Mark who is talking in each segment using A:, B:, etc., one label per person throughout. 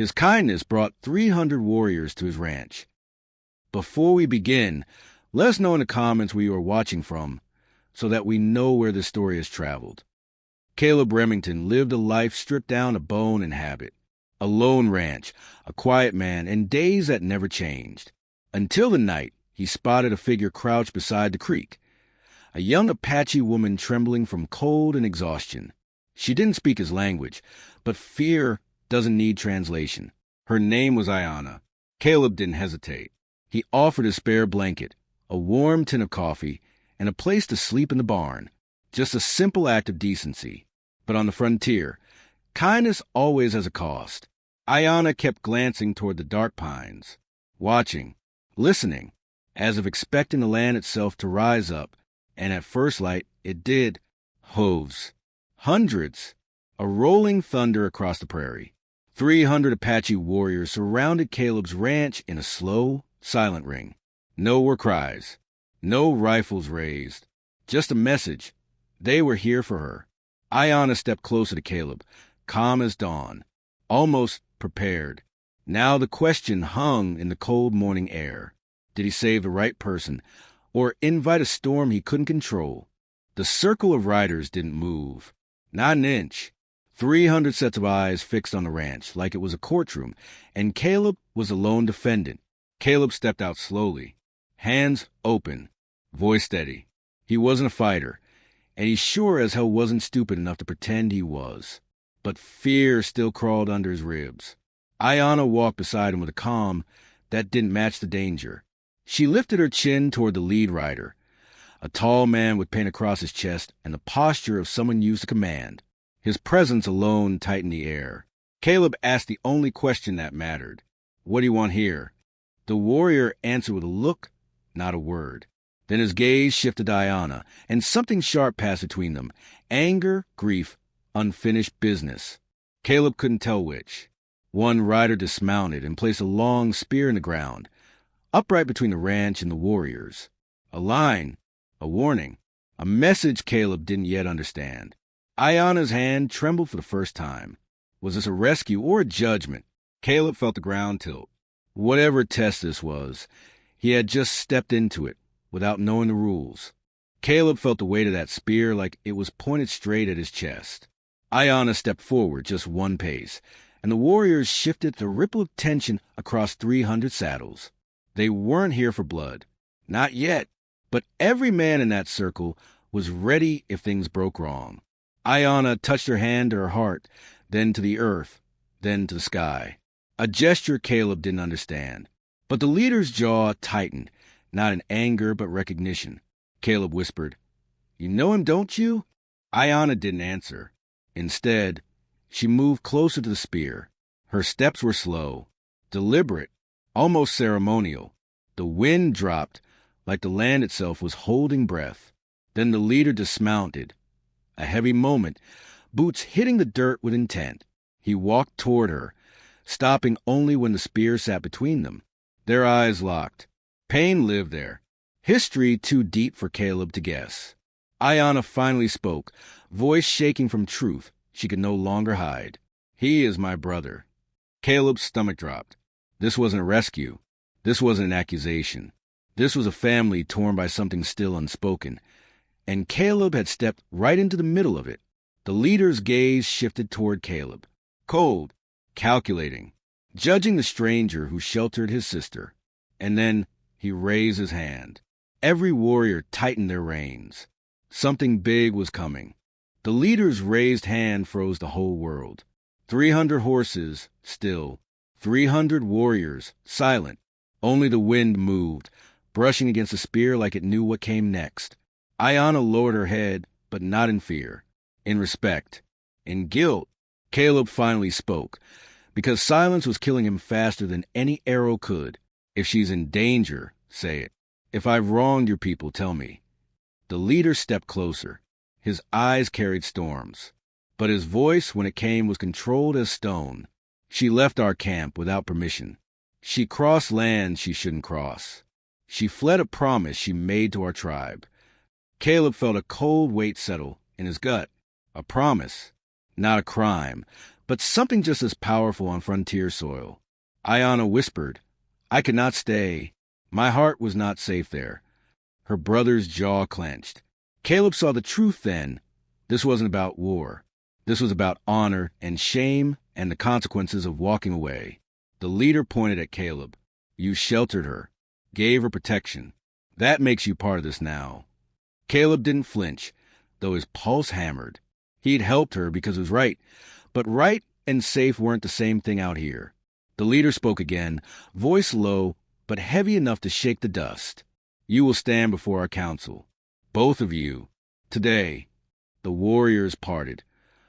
A: His kindness brought 300 warriors to his ranch. Before we begin, let us know in the comments where you are watching from so that we know where this story has traveled. Caleb Remington lived a life stripped down to bone and habit. A lone ranch, a quiet man, and days that never changed. Until the night he spotted a figure crouched beside the creek. A young Apache woman trembling from cold and exhaustion. She didn't speak his language, but fear doesn't need translation. Her name was Ayanna. Caleb didn't hesitate. He offered a spare blanket, a warm tin of coffee, and a place to sleep in the barn. Just a simple act of decency. But on the frontier, kindness always has a cost. Ayanna kept glancing toward the dark pines, watching, listening, as if expecting the land itself to rise up, and at first light it did. Hooves. Hundreds. A rolling thunder across the prairie. 300 Apache warriors surrounded Caleb's ranch in a slow, silent ring. No war cries. No rifles raised. Just a message. They were here for her. Ayanna stepped closer to Caleb, calm as dawn, almost prepared. Now the question hung in the cold morning air. Did he save the right person, or invite a storm he couldn't control? The circle of riders didn't move. Not an inch. 300 sets of eyes fixed on the ranch, like it was a courtroom, and Caleb was the lone defendant. Caleb stepped out slowly, hands open, voice steady. He wasn't a fighter, and he sure as hell wasn't stupid enough to pretend he was. But fear still crawled under his ribs. Ayanna walked beside him with a calm that didn't match the danger. She lifted her chin toward the lead rider, a tall man with paint across his chest and the posture of someone used to command. His presence alone tightened the air. Caleb asked the only question that mattered. What do you want here? The warrior answered with a look, not a word. Then his gaze shifted to Ayanna, and something sharp passed between them. Anger, grief, unfinished business. Caleb couldn't tell which. One rider dismounted and placed a long spear in the ground, upright between the ranch and the warriors. A line, a warning, a message Caleb didn't yet understand. Ayanna's hand trembled for the first time. Was this a rescue or a judgment? Caleb felt the ground tilt. Whatever test this was, he had just stepped into it without knowing the rules. Caleb felt the weight of that spear like it was pointed straight at his chest. Ayanna stepped forward just one pace, and the warriors shifted the ripple of tension across 300 saddles. They weren't here for blood. Not yet. But every man in that circle was ready if things broke wrong. Ayanna touched her hand to her heart, then to the earth, then to the sky. A gesture Caleb didn't understand. But the leader's jaw tightened, not in anger but recognition. Caleb whispered, "You know him, don't you?" Ayanna didn't answer. Instead, she moved closer to the spear. Her steps were slow, deliberate, almost ceremonial. The wind dropped, like the land itself was holding breath. Then the leader dismounted. A heavy moment, boots hitting the dirt with intent. He walked toward her, stopping only when the spear sat between them. Their eyes locked. Pain lived there. History too deep for Caleb to guess. Ayanna finally spoke, voice shaking from truth she could no longer hide. "He is my brother." Caleb's stomach dropped. This wasn't a rescue. This wasn't an accusation. This was a family torn by something still unspoken. And Caleb had stepped right into the middle of it. The leader's gaze shifted toward Caleb. Cold, calculating, judging the stranger who sheltered his sister. And then he raised his hand. Every warrior tightened their reins. Something big was coming. The leader's raised hand froze the whole world. 300 horses, still. 300 warriors, silent. Only the wind moved, brushing against the spear like it knew what came next. Ayanna lowered her head, but not in fear. In respect. In guilt. Caleb finally spoke, because silence was killing him faster than any arrow could. "If she's in danger, say it. If I've wronged your people, tell me." The leader stepped closer. His eyes carried storms. But his voice, when it came, was controlled as stone. "She left our camp without permission. She crossed lands she shouldn't cross. She fled a promise she made to our tribe." Caleb felt a cold weight settle in his gut. A promise. Not a crime, but something just as powerful on frontier soil. Ayanna whispered, "I could not stay. My heart was not safe there." Her brother's jaw clenched. Caleb saw the truth then. This wasn't about war. This was about honor and shame and the consequences of walking away. The leader pointed at Caleb. "You sheltered her, gave her protection. That makes you part of this now." Caleb didn't flinch, though his pulse hammered. He'd helped her because it was right, but right and safe weren't the same thing out here. The leader spoke again, voice low, but heavy enough to shake the dust. "You will stand before our council. Both of you. Today." The warriors parted,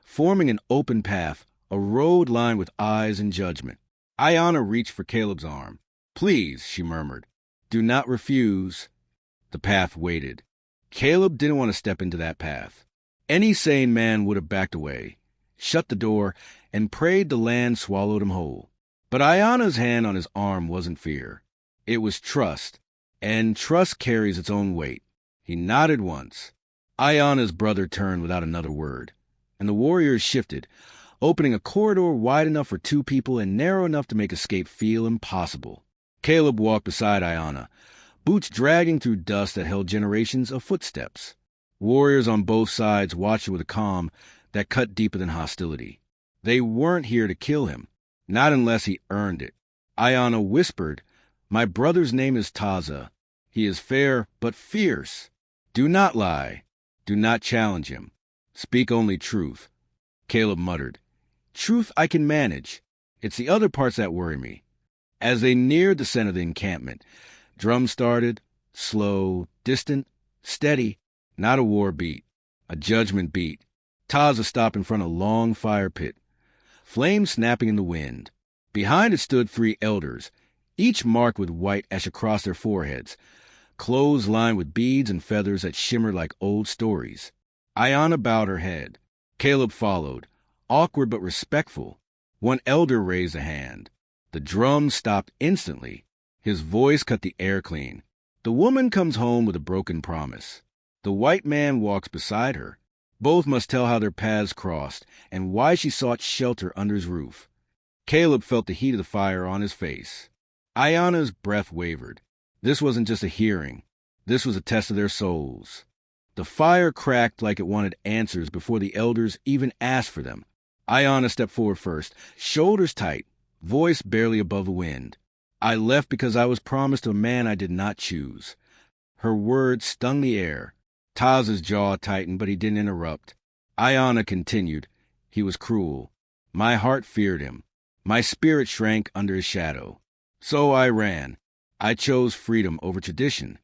A: forming an open path, a road lined with eyes and judgment. Ayanna reached for Caleb's arm. "Please," she murmured. "Do not refuse." The path waited. Caleb didn't want to step into that path. Any sane man would have backed away, shut the door, and prayed the land swallowed him whole. But Ayanna's hand on his arm wasn't fear. It was trust, and trust carries its own weight. He nodded once. Ayanna's brother turned without another word, and the warriors shifted, opening a corridor wide enough for two people and narrow enough to make escape feel impossible. Caleb walked beside Ayanna, boots dragging through dust that held generations of footsteps. Warriors on both sides watched with a calm that cut deeper than hostility. They weren't here to kill him, not unless he earned it. Ayanna whispered, "My brother's name is Taza. He is fair but fierce. Do not lie. Do not challenge him. Speak only truth." Caleb muttered, "Truth I can manage. It's the other parts that worry me." As they neared the center of the encampment, drums started, slow, distant, steady, not a war beat, a judgment beat. Taza stopped in front of a long fire pit, flames snapping in the wind. Behind it stood three elders, each marked with white ash across their foreheads, clothes lined with beads and feathers that shimmered like old stories. Ayanna bowed her head. Caleb followed, awkward but respectful. One elder raised a hand. The drums stopped instantly. His voice cut the air clean. "The woman comes home with a broken promise. The white man walks beside her. Both must tell how their paths crossed and why she sought shelter under his roof." Caleb felt the heat of the fire on his face. Ayanna's breath wavered. This wasn't just a hearing. This was a test of their souls. The fire cracked like it wanted answers before the elders even asked for them. Ayanna stepped forward first, shoulders tight, voice barely above the wind. "I left because I was promised a man I did not choose." Her words stung the air. Taz's jaw tightened, but he didn't interrupt. Ayanna continued, "He was cruel. My heart feared him. My spirit shrank under his shadow. So I ran. I chose freedom over tradition."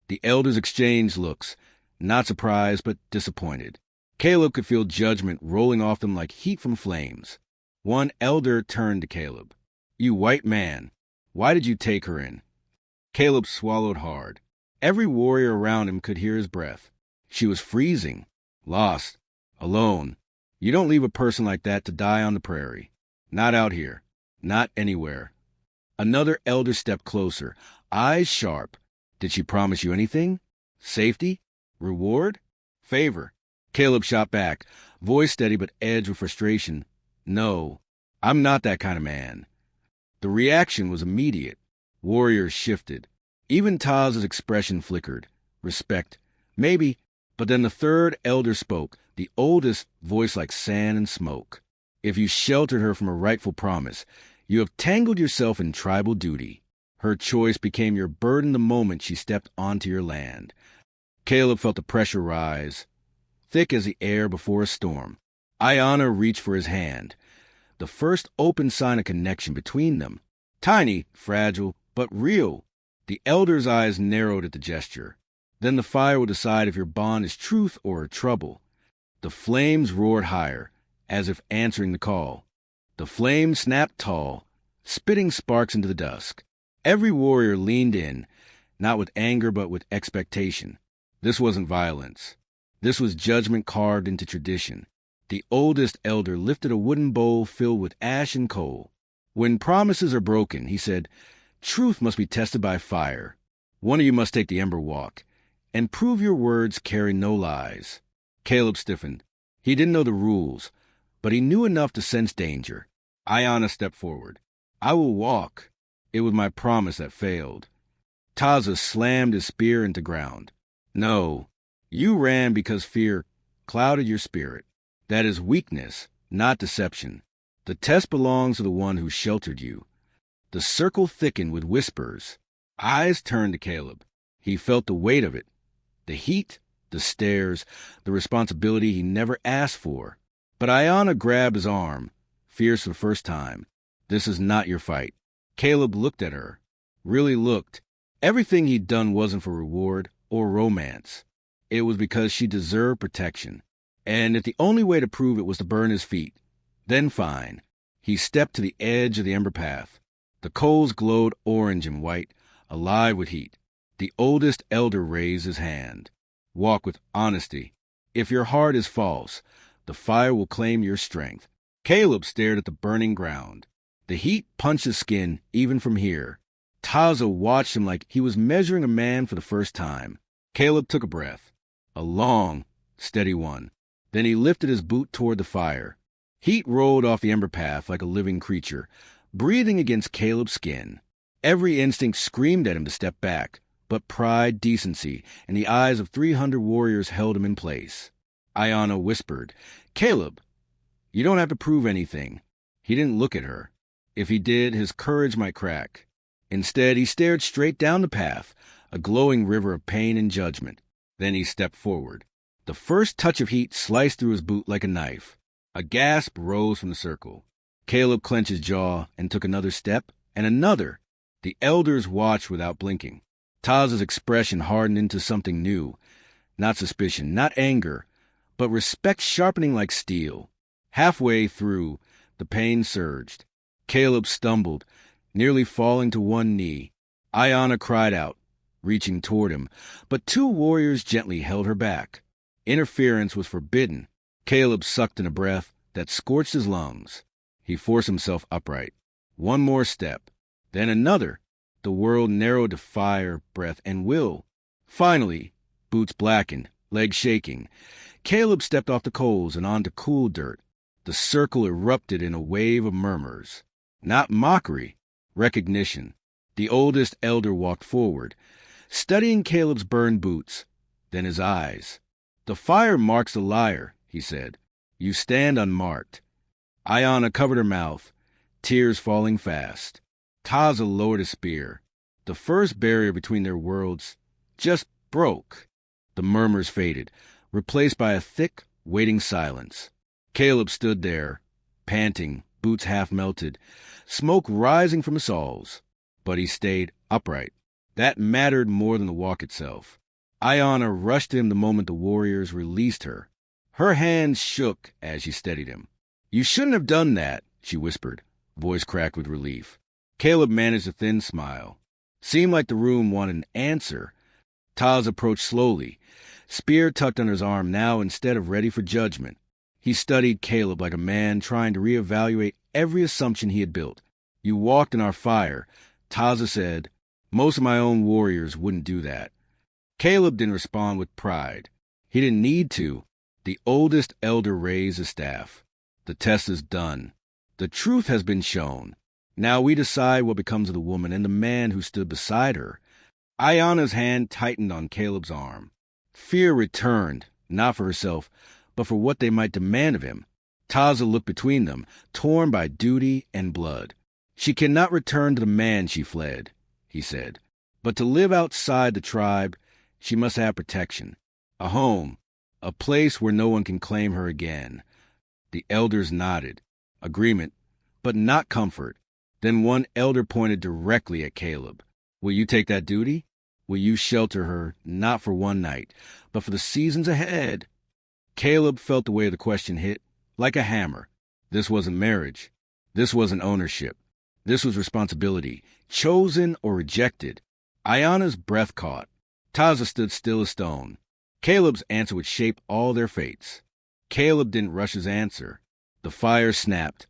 A: The elders exchanged looks, not surprised but disappointed. Caleb could feel judgment rolling off them like heat from flames. One elder turned to Caleb. "You white man, why did you take her in?" Caleb swallowed hard. Every warrior around him could hear his breath. She was freezing, lost, alone. You don't leave a person like that to die on the prairie. Not out here. Not anywhere. Another elder stepped closer, eyes sharp. "Did she promise you anything? Safety? Reward? Favor?" Caleb shot back, voice steady but edged with frustration. "No, I'm not that kind of man." The reaction was immediate. Warriors shifted. Even Taz's expression flickered. Respect. Maybe. But then the third elder spoke, the oldest, voice like sand and smoke. "If you sheltered her from a rightful promise, you have tangled yourself in tribal duty. Her choice became your burden the moment she stepped onto your land." Caleb felt the pressure rise, thick as the air before a storm. Ayanna reached for his hand, the first open sign of connection between them. Tiny, fragile, but real. The elder's eyes narrowed at the gesture. Then the fire will decide if your bond is truth or trouble. The flames roared higher, as if answering the call. The flames snapped tall, spitting sparks into the dusk. Every warrior leaned in, not with anger but with expectation. This wasn't violence. This was judgment carved into tradition. The oldest elder lifted a wooden bowl filled with ash and coal. "When promises are broken," he said, "truth must be tested by fire. One of you must take the ember walk, and prove your words carry no lies." Caleb stiffened. He didn't know the rules, but he knew enough to sense danger. Ayana stepped forward. I will walk. It was my promise that failed. Taza slammed his spear into ground. No, you ran because fear clouded your spirit. That is weakness, not deception. The test belongs to the one who sheltered you. The circle thickened with whispers. Eyes turned to Caleb. He felt the weight of it. The heat, the stares, the responsibility he never asked for. But Ayana grabbed his arm, fierce for the first time. This is not your fight. Caleb looked at her. Really looked. Everything he'd done wasn't for reward or romance. It was because she deserved protection. And if the only way to prove it was to burn his feet, then fine. He stepped to the edge of the ember path. The coals glowed orange and white, alive with heat. The oldest elder raised his hand. Walk with honesty. If your heart is false, the fire will claim your strength. Caleb stared at the burning ground. The heat punched his skin even from here. Taza watched him like he was measuring a man for the first time. Caleb took a breath. A long, steady one. Then he lifted his boot toward the fire. Heat rolled off the ember path like a living creature, breathing against Caleb's skin. Every instinct screamed at him to step back, but pride, decency, and the eyes of 300 warriors held him in place. Ayana whispered, Caleb, you don't have to prove anything. He didn't look at her. If he did, his courage might crack. Instead, he stared straight down the path, a glowing river of pain and judgment. Then he stepped forward. The first touch of heat sliced through his boot like a knife. A gasp rose from the circle. Caleb clenched his jaw and took another step, and another. The elders watched without blinking. Taza's expression hardened into something new. Not suspicion, not anger, but respect sharpening like steel. Halfway through, the pain surged. Caleb stumbled, nearly falling to one knee. Ayana cried out, reaching toward him, but 2 warriors gently held her back. Interference was forbidden. Caleb sucked in a breath that scorched his lungs. He forced himself upright. One more step, then another. The world narrowed to fire, breath, and will. Finally, boots blackened, legs shaking. Caleb stepped off the coals and onto cool dirt. The circle erupted in a wave of murmurs. Not mockery, recognition. The oldest elder walked forward, studying Caleb's burned boots, then his eyes. The fire marks the liar, he said. You stand unmarked. Ayana covered her mouth, tears falling fast. Taza lowered his spear. The first barrier between their worlds just broke. The murmurs faded, replaced by a thick, waiting silence. Caleb stood there, panting, boots half melted, smoke rising from his soles. But he stayed upright. That mattered more than the walk itself. Ayana rushed to him the moment the warriors released her. Her hands shook as she steadied him. You shouldn't have done that, she whispered, voice cracked with relief. Caleb managed a thin smile. Seemed like the room wanted an answer. Taz approached slowly, spear tucked under his arm now instead of ready for judgment. He studied Caleb like a man trying to reevaluate every assumption he had built. You walked in our fire, Taza said. Most of my own warriors wouldn't do that. Caleb didn't respond with pride. He didn't need to. The oldest elder raised his staff. The test is done. The truth has been shown. Now we decide what becomes of the woman and the man who stood beside her. Ayana's hand tightened on Caleb's arm. Fear returned, not for herself, but for what they might demand of him. Taza looked between them, torn by duty and blood. She cannot return to the man she fled, he said. But to live outside the tribe, she must have protection. A home, a place where no one can claim her again. The elders nodded. Agreement, but not comfort. Then one elder pointed directly at Caleb. Will you take that duty? Will you shelter her, not for one night, but for the seasons ahead? Caleb felt the way the question hit, like a hammer. This wasn't marriage. This wasn't ownership. This was responsibility, chosen or rejected. Ayana's breath caught. Taza stood still as stone. Caleb's answer would shape all their fates. Caleb didn't rush his answer. The fire snapped.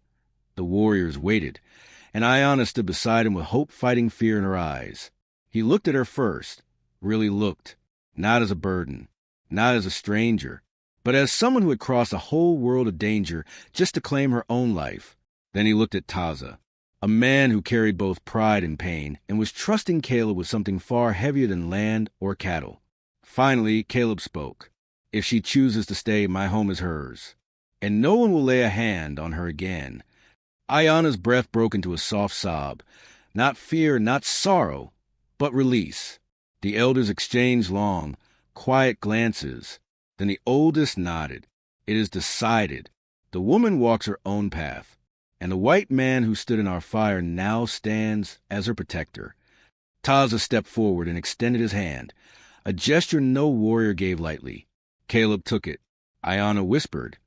A: The warriors waited, and Ayana stood beside him with hope fighting fear in her eyes. He looked at her first, really looked, not as a burden, not as a stranger, but as someone who had crossed a whole world of danger just to claim her own life. Then he looked at Taza, a man who carried both pride and pain and was trusting Caleb with something far heavier than land or cattle. Finally, Caleb spoke. If she chooses to stay, my home is hers, and no one will lay a hand on her again. Ayana's breath broke into a soft sob. Not fear, not sorrow, but release. The elders exchanged long, quiet glances. Then the oldest nodded. It is decided. The woman walks her own path, and the white man who stood in our fire now stands as her protector. Taza stepped forward and extended his hand, a gesture no warrior gave lightly. Caleb took it. Ayana whispered,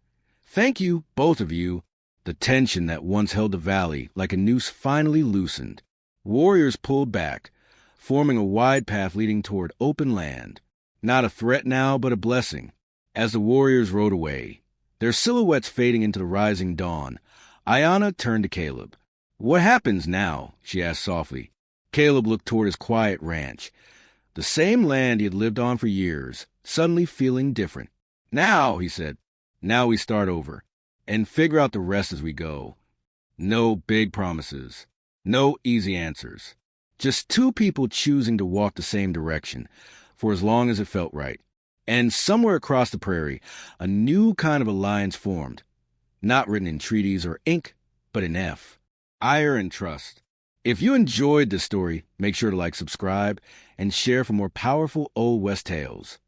A: "Thank you, both of you." The tension that once held the valley like a noose finally loosened. Warriors pulled back, forming a wide path leading toward open land. Not a threat now, but a blessing. As the warriors rode away, their silhouettes fading into the rising dawn, Ayana turned to Caleb. "What happens now?" she asked softly. Caleb looked toward his quiet ranch, the same land he had lived on for years, suddenly feeling different. "Now," he said, "now we start over and figure out the rest as we go. No big promises, no easy answers. Just two people choosing to walk the same direction for as long as it felt right. And somewhere across the prairie, a new kind of alliance formed, not written in treaties or ink, but in ire and trust. If you enjoyed this story, make sure to subscribe, and share for more powerful Old West tales.